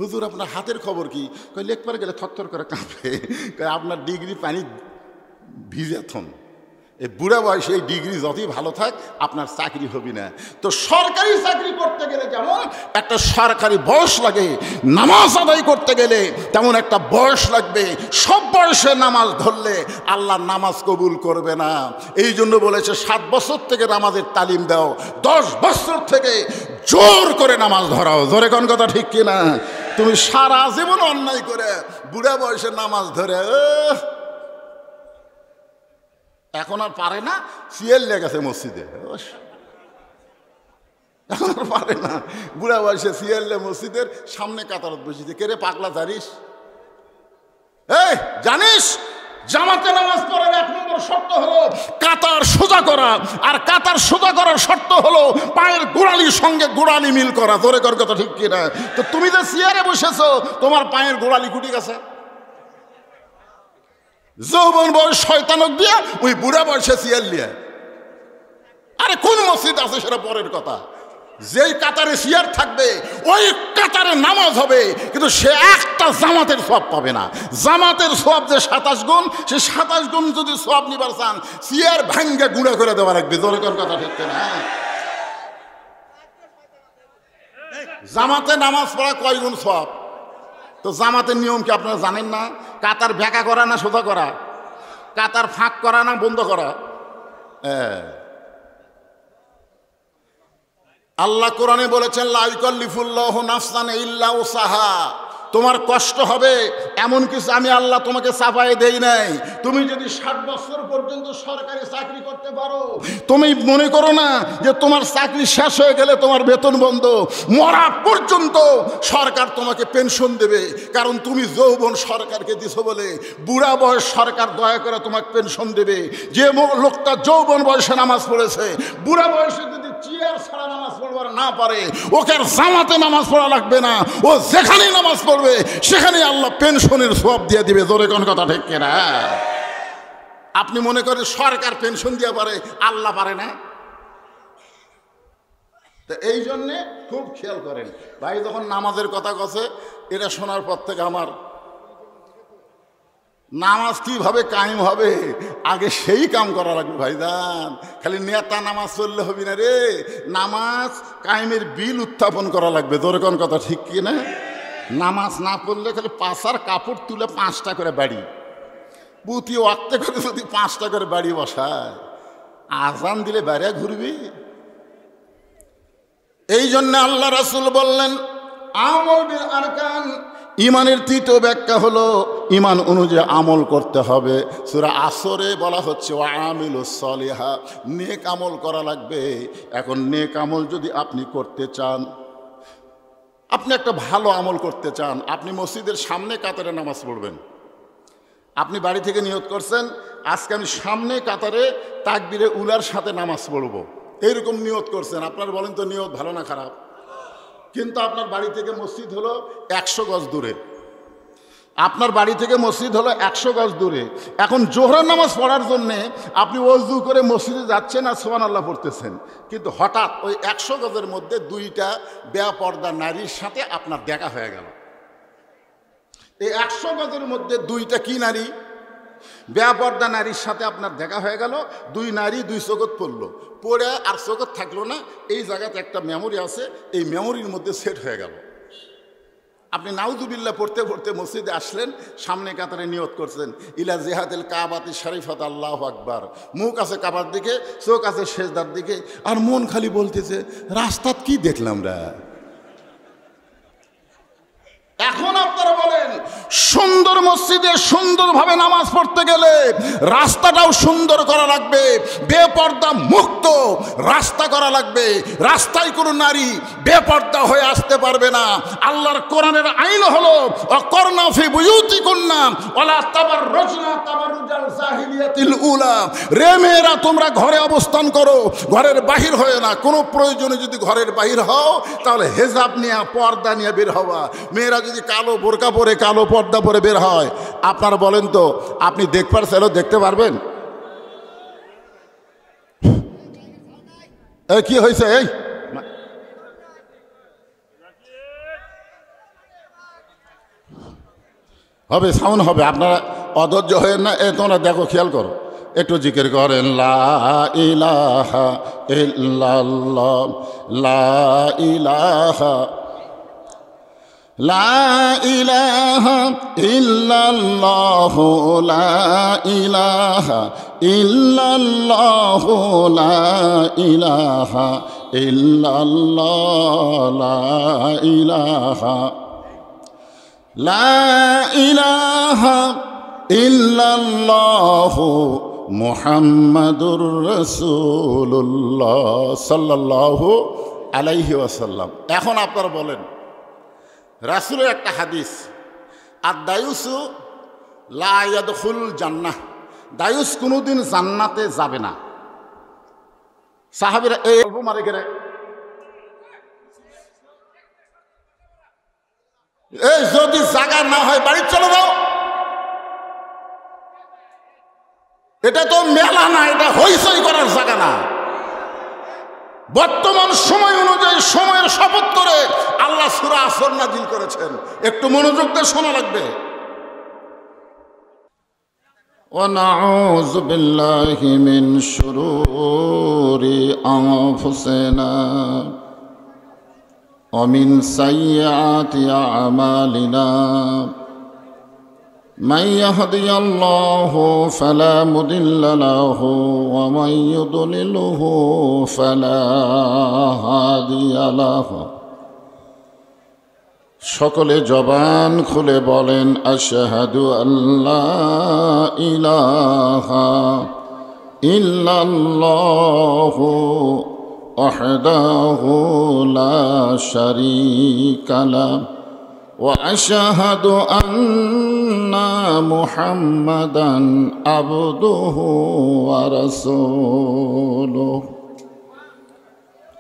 হুজুর আপনার হাতের খবর কি? লেখবার গেলে থরথর করে কাঁপে। আপনার ডিগ্রি পানি ভিজাথন। এই বুড়া বয়সে এই ডিগ্রি যতই ভালো থাক আপনার চাকরি হবে না। তো সরকারি চাকরি করতে গেলে যেমন একটা সরকারি বয়স লাগে, নামাজ আদায় করতে গেলে তেমন একটা বয়স লাগবে। সব বয়সে নামাজ ধরলে আল্লাহ নামাজ কবুল করবে না। এই জন্য বলেছে 7 বছর থেকে নামাজের তালিম দাও, 10 বছর থেকে জোর করে নামাজ ধরাও। জোরে কোন কথা, ঠিক কিনা? তুমি সারা জীবন অন্যায় করে বুড়া বয়সে নামাজ ধরে এখন আর পারে না, সিএল লেগেছে মসজিদে, এখন আর পারে না। বুড়া বয়সে সিএল মসজিদের সামনে কাতারত বসেছে। কে রে পাগলা, জানিস? এই জানিস জামাতে নামাজ পড়ার 1 নম্বর শর্ত হলো কাতার সোজা করা, আর কাতার সোজা করার শর্ত হলো পায়ের গোড়ালির সঙ্গে গোড়ালি মিল করা। জোরে কর কথা, ঠিক কিনা? তো তুমি যে চেয়ারে বসেছো তোমার পায়ের গোড়ালি কুটি গেছে। যৌবন বয়স শয়তানক দিয়া ওই বুড়া বয়সে চেয়ার লিয়া। আরে কোন মসজিদ আছে সেটা পরের কথা। যেই কাতারে চেয়ার থাকবে ওই কাতারে নামাজ হবে, কিন্তু সে একটা জামাতের সওয়াব পাবে না। জামাতের সওয়াব যে 27 গুণ, সে 27 গুণ যদি সওয়াব নিবার চান চেয়ার ভাঙ্গে গুঁড়া করে দেওয়া লাগবে। জোরে কোন কথা, ঠিক না? জামাতে নামাজ পড়া কয় গুণ সওয়াব? তো জামাতের নিয়ম কি আপনারা জানেন না? কাতার ভেঁকা করা না সোজা করা? কাতার ফাঁক করা না বন্ধ করা? আল্লাহ কোরআনে বলেছেন লা ইউকাল্লিফুল্লাহু নাফসান ইল্লা উসাহা। তোমার কষ্ট হবে, এমন কিছু আমি আল্লাহ তোমাকে চাপায়ে দেই নাই। তুমি যদি 60 বছর পর্যন্ত সরকারি চাকরি করতে পারো, তুমি মনে করো না যে তোমার চাকরি শেষ হয়ে গেলে তোমার বেতন বন্ধ। মরা পর্যন্ত সরকার তোমাকে পেনশন দেবে, কারণ তুমি যৌবন সরকারকে দিছো বলে। বুড়া বয়স সরকার দয়া করে তোমাকে পেনশন দেবে। যে লোকটা যৌবন বয়সে নামাজ পড়েছে, বুড়া বয়সে যদি চেয়ার ছাড়া নামাজ পড়বার না পারে, ওকে আর জামাতে নামাজ পড়া লাগবে না, ও যেখানেই নামাজ পড়বে সেখানে আল্লাহ পেনশনের সওয়াব দিয়ে দিবে। জোরে কোন কথা ঠিক কিনা? আপনি মনে করেন সরকার পেনশন দিয়ে পারে, আল্লাহ পারে না? তো এই জন্যে খুব খেয়াল করেন ভাই, যখন নামাজের কথা কছে, এটা শোনার পর থেকে আমার নামাজ কিভাবে কায়েম হবে আগে সেই কাম করা লাগবে ভাইজান। খালি নেতা নামাজ পড়লে হবে না রে, নামাজ কায়েমের বিল উত্থাপন করা লাগবে। জোরে কোন কথা ঠিক কি না? নামাজ না পড়লে খালি পাশার কাপড় তুলে 5টা করে বাড়ি, প্রতি ওয়াক্তে করে যদি 5টা করে বাড়ি বসায়, আজান দিলে বাইরে ঘুরবি। এই জন্য আল্লাহ রাসূল বললেন আমল বিল আরকান, ইমানের তৃতীয় ব্যাখ্যা হলো ইমান অনুযায়ী আমল করতে হবে। সূরা আসরে বলা হচ্ছে ওয়া আমিলুস সলিহা, নেক আমল করা লাগবে। এখন নেক আমল যদি আপনি করতে চান, আপনি একটা ভালো আমল করতে চান, আপনি মসজিদের সামনে কাতারে নামাজ পড়বেন। আপনি বাড়ি থেকে নিয়ত করছেন আজকে আমি সামনে কাতারে তাকবীরে উলার সাথে নামাজ পড়ব, এইরকম নিয়ত করছেন। আপনার বলেন তো নিয়ত ভালো না খারাপ? কিন্তু আপনার বাড়ি থেকে মসজিদ হলো 100 গজ দূরে, আপনার বাড়ি থেকে মসজিদ হলো 100 গজ দূরে। এখন জোহরের নামাজ পড়ার জন্যে আপনি ওযু করে মসজিদে যাচ্ছেন আর সুবহানাল্লাহ পড়তেছেন, কিন্তু হঠাৎ ওই 100 গজের মধ্যে 2টা বেপর্দা নারীর সাথে আপনার দেখা হয়ে গেল। এই 100 গজের মধ্যে 2টা কি নারী? বেপর্দা নারীর সাথে আপনার দেখা হয়ে গেল। 2 নারী 2 চোখত পড়লো, পড়ে আর চোখত থাকলো না। এই জায়গাতে একটা মেমোরি আছে, এই মেমোরির মধ্যে সেট হয়ে গেল। আপনি নাউজুবিল্লাহ পড়তে পড়তে মসজিদে আসলেন, সামনে কাতারে নিয়ত করছেন ইলা জিহাদিল কাবাতি শরীফাত আল্লাহু আকবার, মুখ আছে কাবার দিকে, চোখ আছে সেজদার দিকে, আর মন খালি বলতেছে রাস্তাত কি দেখলাম রা। এখন আপনারা বলেন সুন্দর মসজিদে সুন্দরভাবে নামাজ পড়তে গেলে রাস্তাটাও সুন্দর করা লাগবে, বেপর্দা মুক্ত রাস্তা করা লাগবে। রাস্তায় কোনো নারী বেপর্দা হয়ে আসতে পারবে না। আল্লাহর কোরআনের আইন হলো অকরনা ফি বুয়ুতিকুন্না ওয়ালা তাবাররুজনা তাবাররুজাল জাহিলিয়াতিল উলা, রে মেয়েরা তোমরা ঘরে অবস্থান করো, ঘরের বাহির হয়ে না। কোনো প্রয়োজনে যদি ঘরের বাহির হও তাহলে হেজাব নিয়ে পর্দা নিয়ে বের হওয়া। মেয়েরা যদি কালো বোরকা পরে কালো পর্দা পরে বের হয়, আপনারা বলেন তো আপনি দেখবার চাইলেও দেখতে পারবেন? কি হয়েছে? এই হবে সাউন্ড হবে, আপনারা অধৈর্য হয়ে না। তোমরা দেখো, খেয়াল করো, একটু জিকির করেন লা ইলাহা ইল্লাল্লাহ, লা ইলাহা, লা ইলাহা ইল্লাল্লাহ, লা ইলাহা ইল্লাল্লাহ, লা ইলাহা ইল্লাল্লাহ, লা ইলাহা, লা ইলাহা ইল্লাল্লাহ মুহাম্মাদুর রাসূলুল্লাহ সাল্লাল্লাহু আলাইহি ওয়াসাল্লাম। এখন আপনারা বলেন রাসূলের একটা হাদিস, আর দায়ুসু লা ইয়াদখুল জান্নাহ, দায়ুস কোনোদিন জান্নাতে যাবে না। সাহাবীরা এই অল্প মারে গেলে এই যদি জায়গা না হয় বাড়ি চলে যাও। এটা তো মেলা না, এটা হইচই করার জায়গা না। বর্তমান সময় অনুযায়ী সময়ের শপথ করে আল্লাহ সূরা আসর নাযিল করেছেন, একটু মনোযোগ দিয়ে শোনা লাগবে। ওয়া নাউযু বিল্লাহি মিন শুরুরি আনফুসিনা ওয়া মিন সাইয়্যাতি আমালিনা, মান ইয়াহদিয়াল্লাহু ফালা মুদিল্লা লাহু ওয়া মান ইউদ্লিলহু ফালা হাদিয়া লাহু। সকলে জবান খুলে বলেন আশহাদু আল্লা ইলাহা ইল্লাল্লাহু ওয়াহদাহু লা শারীকা লাহু ওয়া আশহাদু আন্না মুহাম্মাদান আবদুহু ওয়া রাসূলুহু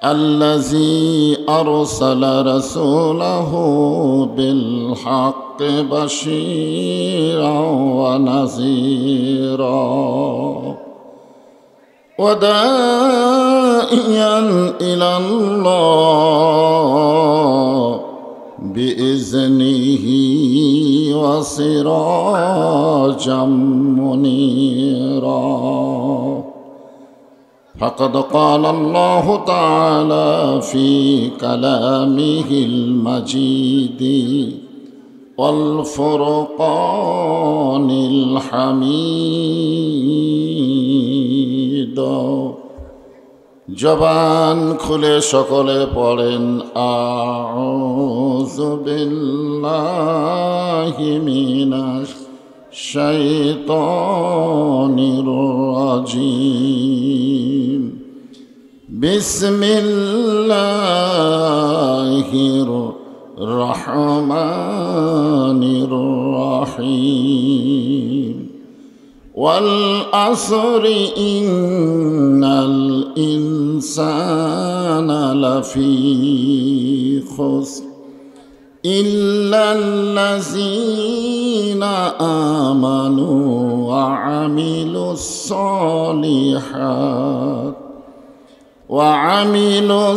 الذي أرسل رسوله بالحق بشيرا ونذيرا وداعيا إلى الله بإذنه وسراجا منيرا فقد قال الله تعالى في كلامه المجيد والفرقان الحميد জবান খুলে সকলে পড়েন আউযু বিল্লাহি মিনাশ শাইতানির রাজিম বিসমিল্লাহির রহমানির রহিম ওয়াল আসরি ইন্নাল ইনসানা লাফি খুসর إلا الذين آمنوا وعملوا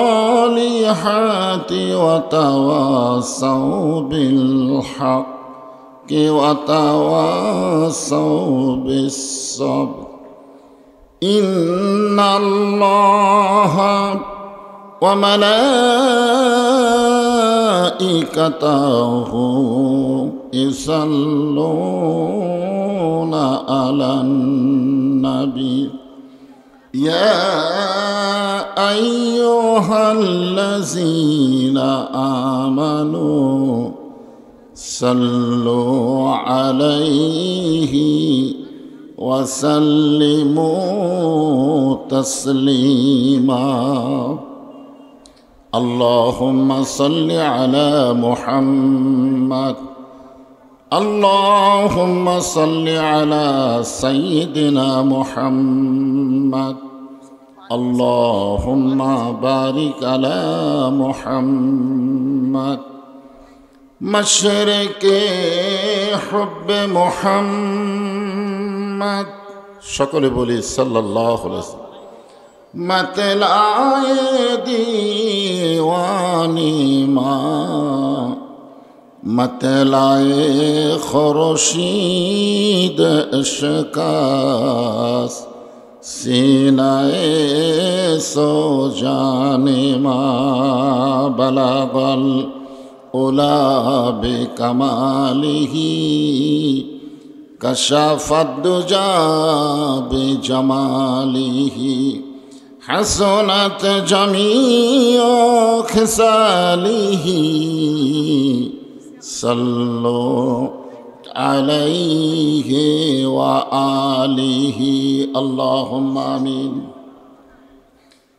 الصالحات وتواصوا بالحق وتواصوا بالصبر إن الله وملائكته يصلون على النبي يا أيها الذين آمنوا صلوا عليه وسلموا تسليما اللهم صل على محمد اللهم صل على سيدنا محمد اللهم بارك على محمد مشرق حب محمد সকলে বলি সাল্লাল্লাহু আলাইহি ওয়াসাল্লাম मतलाए दीवानी माँ मतलाए खुर्शीद इश्कास सीनाए सो जाने माँ बलागल उला बिकमालिही कशाफत दुजा बिजमालिही حسنت جميع خصاله صلوا عليه وآله اللهم آمين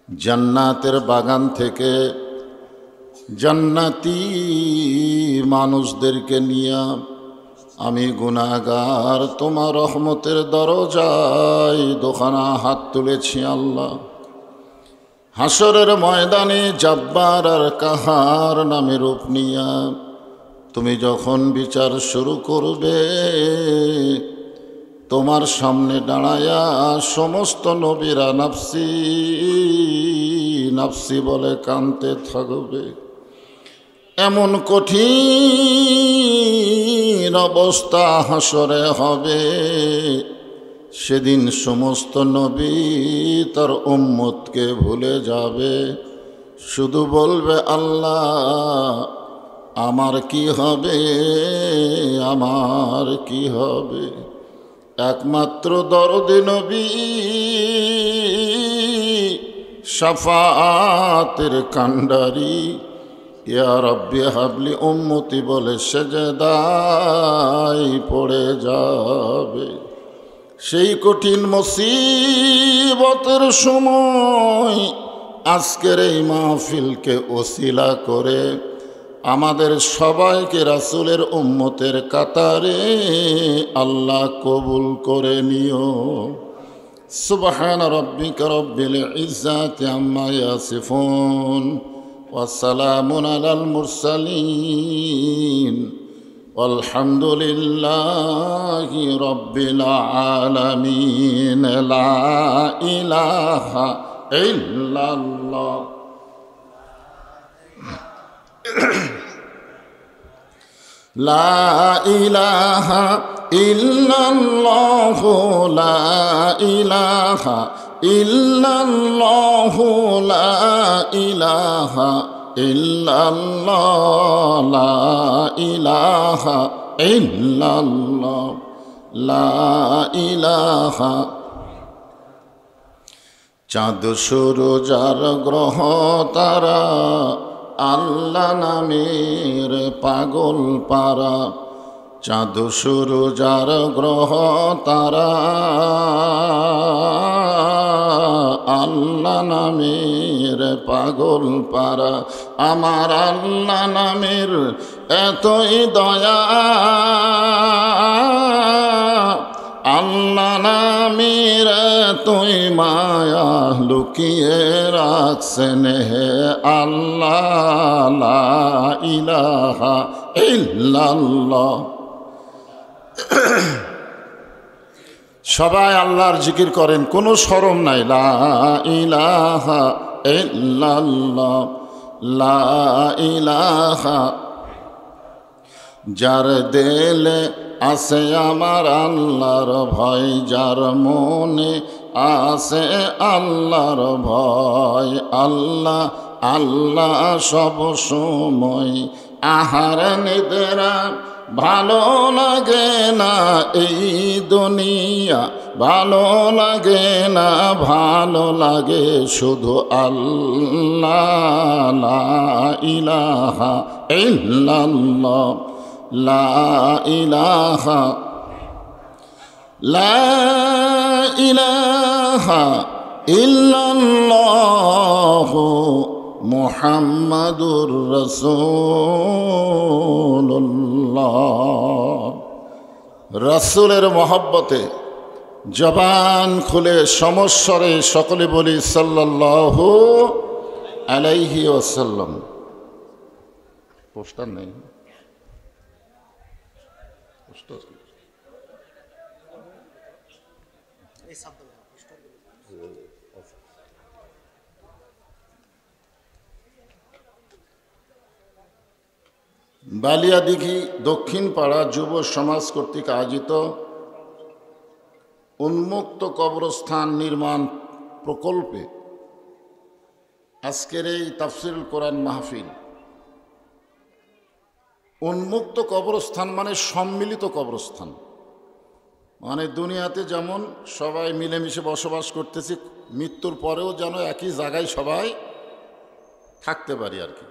জান্নাতের বাগান থেকে জান্নাতি মানুষদেরকে নিয়ে আমি গুনাহগার তোমার রহমতের দরজায় দোখানা হাত তুলেছি আল্লাহ হাসরের ময়দানে জব্বার আর কাহার নামে রূপ নিয়া তুমি যখন বিচার শুরু করবে তোমার সামনে দাঁড়ায়া সমস্ত নবীরা নাফসি নাফসি বলে কাঁদতে থাকবে এমন কঠিন অবস্থা হাসরে হবে সেদিন সমস্ত নবী তার উম্মতকে ভুলে যাবে শুধু বলবে আল্লাহ আমার কি হবে আমার কি হবে একমাত্র দরদে নবী শাফাআতের কান্ডারি ইয়া রব্বি হাবলি উম্মতি বলে সেজদায় পড়ে যাবে। সেই কঠিন মুসিবতের সময় আজকের এই মাহফিলকে ওসিলা করে আমাদের সবাইকে রাসূলের উম্মতের কাতারে আল্লাহ কবুল করে নিও। সুবহান রাব্বিকা রব্বিল ইজ্জাতি আম্মা ইয়াসিফুন ওয়া সালামুন আলাল মুরসালিন আলহামদুলিল্লাহি রাব্বিল আলামিন। লা ইলাহা ইল্লাল্লাহ। লা ইলাহা ইল্লাল্লাহ, লা ইলাহা ইল্লাল্লাহ, লা ইলাহা ইল্লাল্লাহ, লা ইলাহা ইল্লাল্লাহ, লা ইলাহা। চাঁদ সূরজ আর গ্রহ তারা আল্লাহ নামের পাগল পারা। চাঁদ সূরজ আর গ্রহ তারা আল্লাহ নামের পাগল পারা। আমার আল্লাহ নামের এতই দয়া, আল্লাহ নামের এতই মায়া লুকিয়ে রাখছেন হে আল্লাহ। লা ইলাহা ইল্লাল্লাহ। সবাই আল্লাহর জিকির করেন, কোনো শরম নাই। লা ইলাহা ইল্লাল্লাহ, লা ইলাহা। যার দিলে আছে আমার আল্লাহর ভয়, যার মনে আছে আল্লাহর ভয়, আল্লাহ আল্লাহ সব সময়। আহার নিদ্রা ভালো লাগে না এই দুনিয়া, ভালো লাগে না, ভালো লাগে শুধু আল্লাহ। লা ইলাহা ইল্লাল্লাহ, লা ইলাহা, লা ইলাহা ইল্লাল্লাহ মুহাম্মাদুর রাসূলুল্লাহ। রাসূলের মহব্বতে জবান খুলে সমস্বরে সকলে বলি সাল্লাল্লাহু আলাইহি ওয়াসাল্লাম। পোস্টার নেই, বালিয়াদিঘি দক্ষিণ পাড়া যুব সমাজ কর্তৃক আয়োজিত উন্মুক্ত কবরস্থান নির্মাণ প্রকল্পে আজকের এই তাফসিরুল কোরআন মাহফিল। উন্মুক্ত কবরস্থান মানে সম্মিলিত কবরস্থান, মানে দুনিয়াতে যেমন সবাই মিলেমিশে বসবাস করতেছি, মৃত্যুর পরেও যেন একই জায়গায় সবাই থাকতে পারি আর কি।